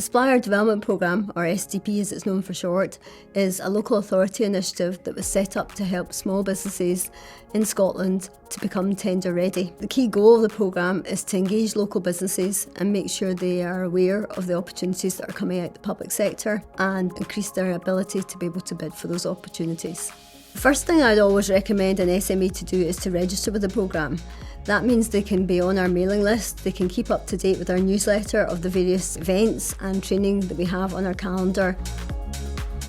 The Supplier Development Programme, or SDP as it's known for short, is a local authority initiative that was set up to help small businesses in Scotland to become tender ready. The key goal of the programme is to engage local businesses and make sure they are aware of the opportunities that are coming out the public sector and increase their ability to be able to bid for those opportunities. The first thing I'd always recommend an SME to do is to register with the programme. That means they can be on our mailing list, they can keep up to date with our newsletter of the various events and training that we have on our calendar.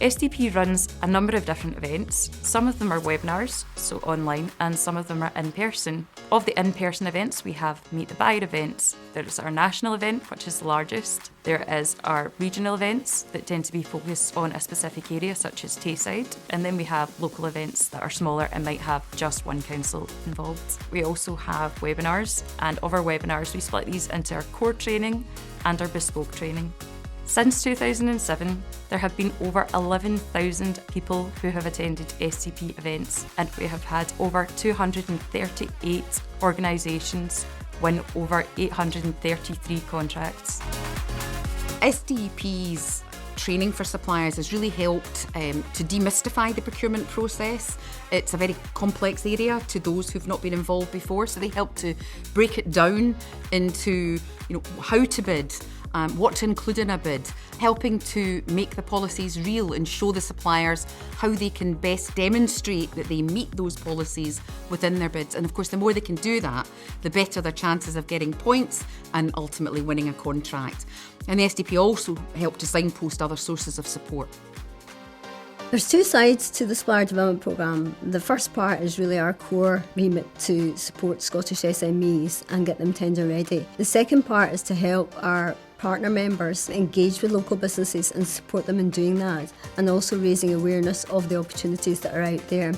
SDP runs a number of different events. Some of them are webinars, so online, and some of them are in person. Of the in-person events, we have Meet the Buyer events. There's our national event, which is the largest. There is our regional events that tend to be focused on a specific area, such as Tayside. And then we have local events that are smaller and might have just one council involved. We also have webinars, and of our webinars, we split these into our core training and our bespoke training. Since 2007, there have been over 11,000 people who have attended SDP events, and we have had over 238 organisations win over 833 contracts. SDP's training for suppliers has really helped to demystify the procurement process. It's a very complex area to those who've not been involved before, so they help to break it down into how to bid, what to include in a bid, helping to make the policies real and show the suppliers how they can best demonstrate that they meet those policies within their bids. And of course, the more they can do that, the better their chances of getting points and ultimately winning a contract. And the SDP also help to signpost other sources of support. There's two sides to the Supplier Development Programme. The first part is really our core remit to support Scottish SMEs and get them tender ready. The second part is to help our partner members engage with local businesses and support them in doing that, and also raising awareness of the opportunities that are out there.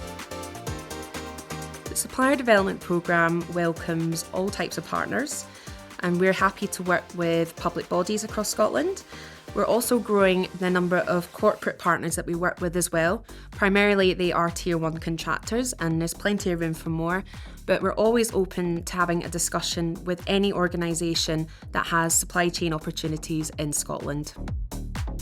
The Supplier Development Programme welcomes all types of partners, and we're happy to work with public bodies across Scotland. We're also growing the number of corporate partners that we work with as well. Primarily they are Tier 1 contractors, and there's plenty of room for more, but we're always open to having a discussion with any organisation that has supply chain opportunities in Scotland.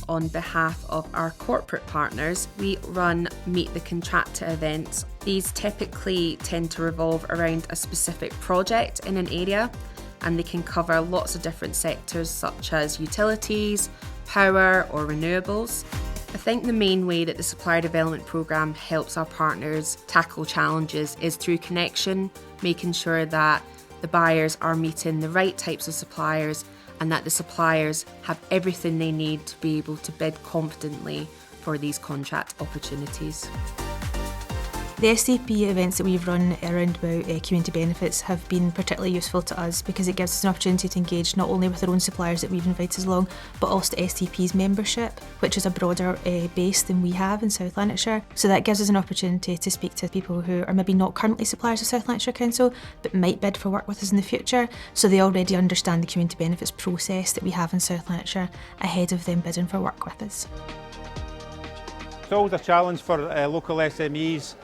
On behalf of our corporate partners, we run Meet the Contractor events. These typically tend to revolve around a specific project in an area, and they can cover lots of different sectors such as utilities, power or renewables. I think the main way that the Supplier Development Programme helps our partners tackle challenges is through connection, making sure that the buyers are meeting the right types of suppliers and that the suppliers have everything they need to be able to bid confidently for these contract opportunities. The SDP events that we've run around about community benefits have been particularly useful to us because it gives us an opportunity to engage not only with our own suppliers that we've invited along, but also to SDP's membership, which is a broader base than we have in South Lanarkshire. So that gives us an opportunity to speak to people who are maybe not currently suppliers of South Lanarkshire Council, but might bid for work with us in the future, so they already understand the community benefits process that we have in South Lanarkshire ahead of them bidding for work with us. It's always a challenge for local SMEs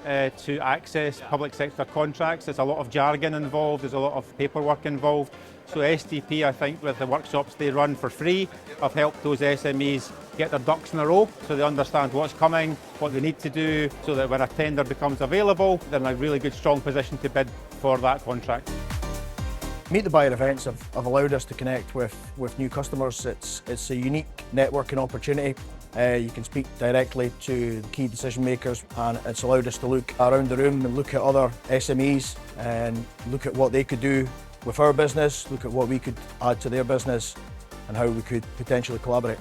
to access public sector contracts. There's a lot of jargon involved, there's a lot of paperwork involved. So SDP, I think, with the workshops they run for free, have helped those SMEs get their ducks in a row so they understand what's coming, what they need to do, so that when a tender becomes available, they're in a really good, strong position to bid for that contract. Meet the Buyer events have allowed us to connect with new customers. It's a unique networking opportunity. You can speak directly to the key decision makers, and it's allowed us to look around the room and look at other SMEs and look at what they could do with our business, look at what we could add to their business and how we could potentially collaborate.